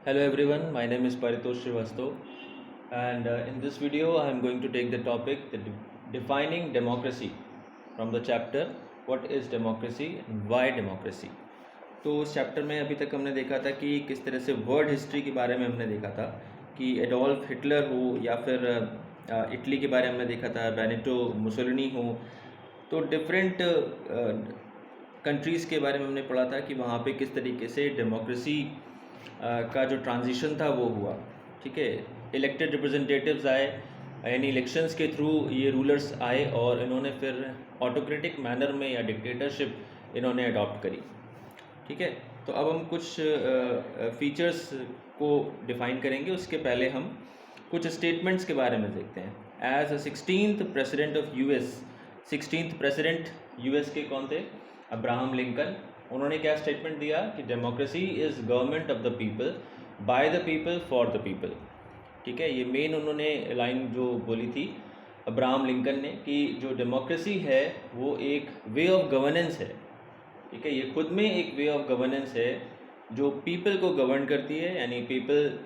Hello everyone, my name is Paritosh Srivastava, and in this video I am going to take the topic defining democracy from the chapter What is democracy and why democracy। तो उस chapter में अभी तक हमने देखा था कि किस तरह से वर्ल्ड हिस्ट्री के बारे में हमने देखा था कि एडोल्फ हिटलर हो या फिर इटली के बारे में हमने देखा था, बेनिटो मुसोलिनी हो, तो डिफरेंट कंट्रीज़ के बारे में हमने पढ़ा था कि वहाँ पे किस तरीके से डेमोक्रेसी का जो ट्रांजिशन था वो हुआ। ठीक है, इलेक्टेड रिप्रेजेंटेटिव्स आए, यानी इलेक्शंस के थ्रू ये रूलर्स आए और इन्होंने फिर ऑटोक्रेटिक मैनर में या डिक्टेटरशिप इन्होंने अडॉप्ट करी। ठीक है, तो अब हम कुछ फीचर्स को डिफ़ाइन करेंगे। उसके पहले हम कुछ स्टेटमेंट्स के बारे में देखते हैं। As a 16th president of US, 16th president US के कौन थे? Abraham Lincoln. उन्होंने क्या स्टेटमेंट दिया कि democracy is government of the people, by the people, for the people. ठीक है, ये मेन उन्होंने लाइन जो बोली थी अब्राहम लिंकन ने कि जो डेमोक्रेसी है वो एक वे ऑफ गवर्नेंस है। ठीक है, ये खुद में एक वे ऑफ गवर्नेंस है जो पीपल को गवर्न करती है, यानी पीपल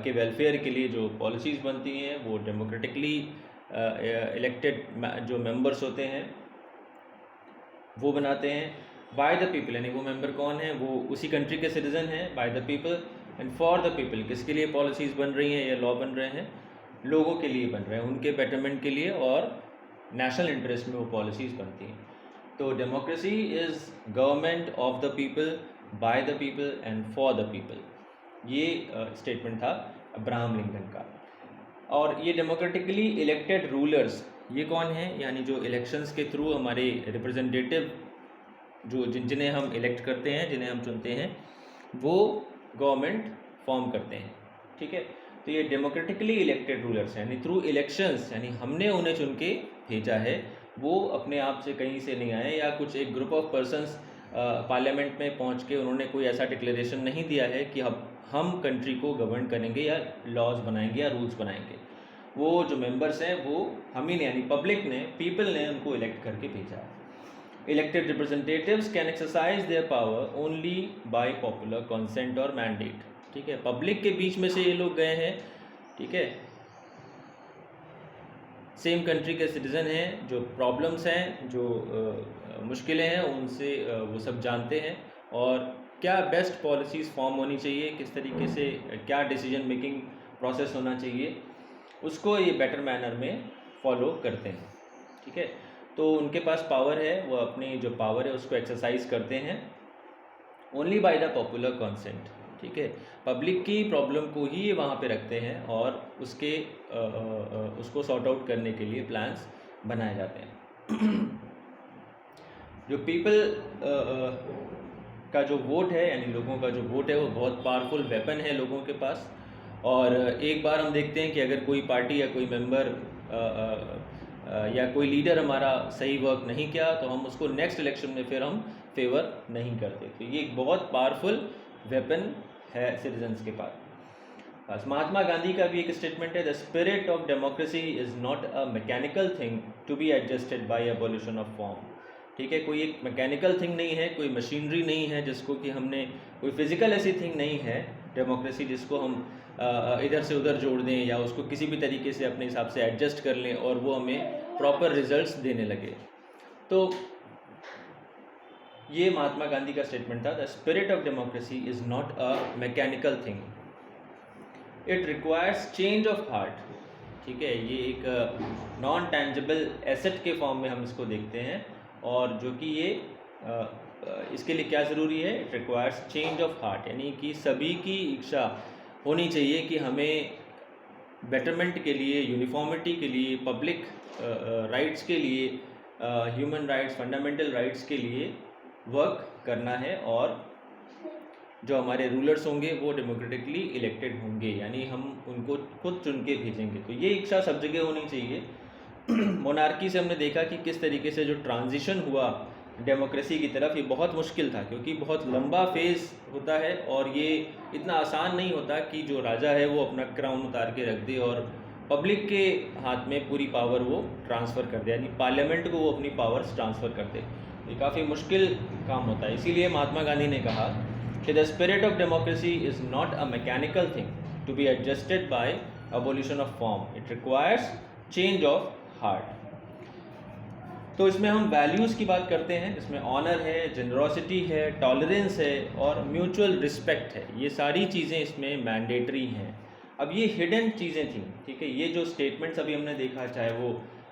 के वेलफेयर के लिए जो पॉलिसीज़ बनती हैं वो डेमोक्रेटिकली इलेक्टेड जो मेंबर्स होते हैं वो बनाते हैं। बाय द पीपल, यानी वो मेंबर कौन है? वो उसी कंट्री के सिटीज़न हैं। Bye the people and for the people, किसके लिए पॉलिसीज़ बन रही हैं या लॉ बन रहे हैं? लोगों के लिए बन रहे हैं, उनके बेटरमेंट के लिए, और नेशनल इंटरेस्ट में वो पॉलिसीज़ बनती हैं। तो democracy is government of the people, by the people and for the people. ये स्टेटमेंट था अब्राहम लिंकन का। और ये डेमोक्रेटिकली इलेक्टेड रूलर्स ये कौन हैं? यानी जो इलेक्शंस के थ्रू हमारे रिप्रेजेंटेटिव जो जिन्हें हम इलेक्ट करते हैं, जिन्हें हम चुनते हैं, वो गवर्नमेंट फॉर्म करते हैं। ठीक है, तो ये डेमोक्रेटिकली इलेक्टेड रूलर्स हैं, यानी थ्रू इलेक्शंस, यानी हमने उन्हें चुन के भेजा है, वो अपने आप से कहीं से नहीं आए, या कुछ एक ग्रुप ऑफ पर्सन्स पार्लियामेंट में पहुंच के उन्होंने कोई ऐसा डिक्लेरेशन नहीं दिया है कि हम कंट्री को गवर्न करेंगे या लॉज बनाएंगे या रूल्स बनाएंगे। वो जो मेंबर्स हैं वो हम ही ने, यानी पब्लिक ने, पीपल ने उनको इलेक्ट करके भेजा है। Elected representatives can exercise their power only by popular consent और मैंडेट। ठीक है, पब्लिक के बीच में से ये लोग गए हैं। ठीक है, सेम कंट्री के सिटीज़न हैं, जो प्रॉब्लम्स हैं, जो मुश्किलें हैं, उनसे वो सब जानते हैं, और क्या बेस्ट पॉलिसीज़ फॉर्म होनी चाहिए, किस तरीके से क्या डिसीजन मेकिंग प्रोसेस होना चाहिए, उसको ये बेटर मैनर में फॉलो करते हैं। ठीक है, तो उनके पास पावर है, वो अपनी जो पावर है उसको एक्सरसाइज करते हैं only by the popular consent. ठीक है, पब्लिक की प्रॉब्लम को ही ये वहाँ पे रखते हैं और उसको सॉर्ट आउट करने के लिए प्लान्स बनाए जाते हैं। जो पीपल का जो वोट है, यानी लोगों का जो वोट है, वो बहुत पावरफुल वेपन है लोगों के पास। और एक बार हम देखते हैं कि अगर कोई पार्टी या कोई मेंबर या कोई लीडर हमारा सही वर्क नहीं किया तो हम उसको नेक्स्ट इलेक्शन में फिर हम फेवर नहीं करते। तो ये एक बहुत पावरफुल वेपन है सिटीजन्स के पास। बस महात्मा गांधी का भी एक स्टेटमेंट है, the spirit of democracy is not a mechanical thing to be adjusted by abolition of form. ठीक है, कोई एक मैकेनिकल थिंग नहीं है, कोई मशीनरी नहीं है जिसको कि हमने, कोई फिजिकल ऐसी थिंग नहीं है डेमोक्रेसी जिसको हम इधर से उधर जोड़ दें या उसको किसी भी तरीके से अपने हिसाब से एडजस्ट कर लें और वो हमें प्रॉपर रिजल्ट्स देने लगे। तो ये महात्मा गांधी का स्टेटमेंट था, the spirit of democracy is not a mechanical thing, it requires change of heart. ठीक है, ये एक नॉन टैंजिबल एसेट के फॉर्म में हम इसको देखते हैं, और जो कि ये इसके लिए क्या ज़रूरी है? It requires change of heart, यानी कि सभी की इच्छा होनी चाहिए कि हमें बेटरमेंट के लिए, यूनिफॉर्मिटी के लिए, पब्लिक राइट्स के लिए, ह्यूमन राइट्स, फंडामेंटल राइट्स के लिए वर्क करना है, और जो हमारे रूलर्स होंगे वो डेमोक्रेटिकली इलेक्टेड होंगे, यानी हम उनको खुद चुन के भेजेंगे। तो ये इच्छा सब जगह होनी चाहिए। मोनार्की से हमने देखा कि किस तरीके से जो ट्रांजिशन हुआ डेमोक्रेसी की तरफ, ये बहुत मुश्किल था क्योंकि बहुत लंबा फेज़ होता है और ये इतना आसान नहीं होता कि जो राजा है वो अपना क्राउन उतार के रख दे और पब्लिक के हाथ में पूरी पावर वो ट्रांसफ़र कर दे, यानी पार्लियामेंट को वो अपनी पावर्स ट्रांसफ़र कर दे। ये काफ़ी मुश्किल काम होता है। इसीलिए महात्मा गांधी ने कहा कि the spirit of democracy is not a mechanical thing to be adjusted by evolution of form, it requires change of heart. तो इसमें हम वैल्यूज़ की बात करते हैं, इसमें ऑनर है, जनरोसिटी है, टॉलरेंस है और म्यूचुअल रिस्पेक्ट है। ये सारी चीज़ें इसमें मैंडेटरी हैं। अब ये हिडन चीज़ें थी, ठीक है। ये जो स्टेटमेंट्स अभी हमने देखा, चाहे वो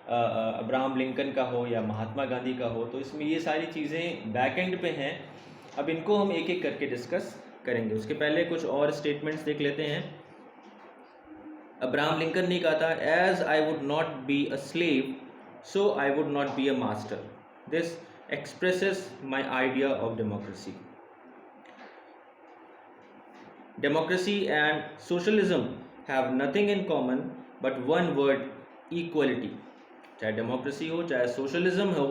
अब्राहम लिंकन का हो या महात्मा गांधी का हो, तो इसमें ये सारी चीज़ें बैक एंड पे हैं। अब इनको हम एक एक करके डिस्कस करेंगे। उसके पहले कुछ और स्टेटमेंट्स देख लेते हैं। अब्राहम लिंकन ने कहा था, as I would not be a slave so I would not be a master. This expresses my idea of democracy. Democracy and socialism have nothing in common but one word, equality. चाहे democracy हो चाहे socialism हो,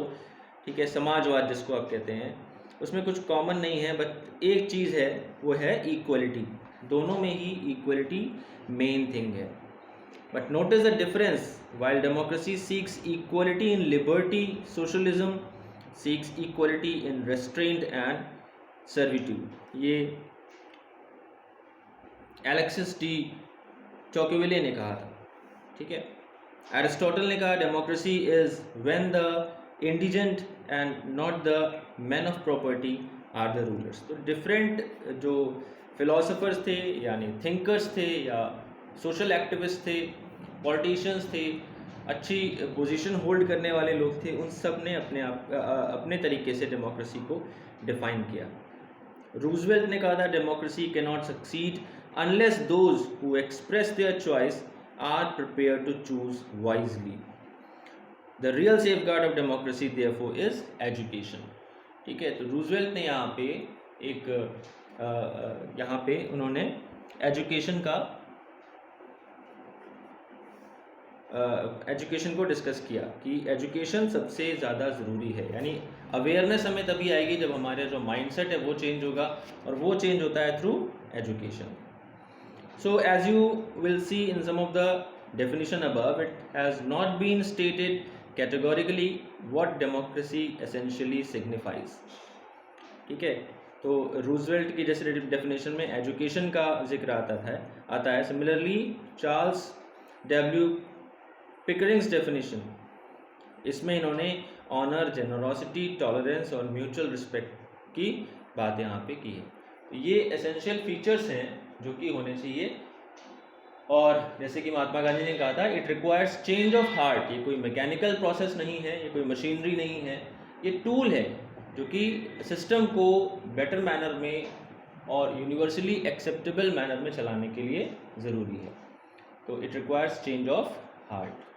ठीक है, समाजवाद जिसको आप कहते हैं, उसमें कुछ कॉमन नहीं है, बट एक चीज़ है, वो है इक्वलिटी। दोनों में ही इक्वलिटी मेन थिंग है। But notice the difference. While democracy seeks equality in liberty, socialism seeks equality in restraint and servitude. ये एलेक्सिस डी टॉक्विले ने कहा था, ठीक है। एरिस्टोटल ने कहा, democracy is when the indigent and not the man of property are the rulers. तो different जो फिलोसफर्स थे, यानी थिंकर्स थे या सोशल एक्टिविस्ट थे, पॉलिटिशियंस थे, अच्छी पोजीशन होल्ड करने वाले लोग थे, उन सब ने अपने तरीके से डेमोक्रेसी को डिफाइन किया। रूजवेल्ट ने कहा था, democracy can not succeed unless those who express their choice are prepared to choose wisely. The real safeguard of democracy therefore is education, ठीक है। तो रूजवेल्ट ने यहाँ पे उन्होंने एजुकेशन को डिस्कस किया कि एजुकेशन सबसे ज़्यादा ज़रूरी है। यानी अवेयरनेस हमें तभी आएगी जब हमारे जो माइंडसेट है वो चेंज होगा, और वो चेंज होता है through education. So as you will see in some of the definition above, it has not been stated categorically what democracy essentially signifies, ठीक है। तो रूजवेल्ट की जैसे डेफिनेशन में एजुकेशन का जिक्र आता है। सिमिलरली चार्ल्स डब्ल्यू पिकरिंग्स डेफिनेशन, इसमें इन्होंने ऑनर, जेनरोसिटी, टॉलरेंस और म्यूचुअल रिस्पेक्ट की बात यहाँ पे की है। तो ये एसेंशियल फीचर्स हैं जो कि होने चाहिए। और जैसे कि महात्मा गांधी ने कहा था, it requires change of heart. ये कोई मैकेनिकल प्रोसेस नहीं है, ये कोई मशीनरी नहीं है, ये टूल है जो कि सिस्टम को बेटर मैनर में और यूनिवर्सली एक्सेप्टेबल मैनर में चलाने के लिए ज़रूरी है। तो it requires change of heart.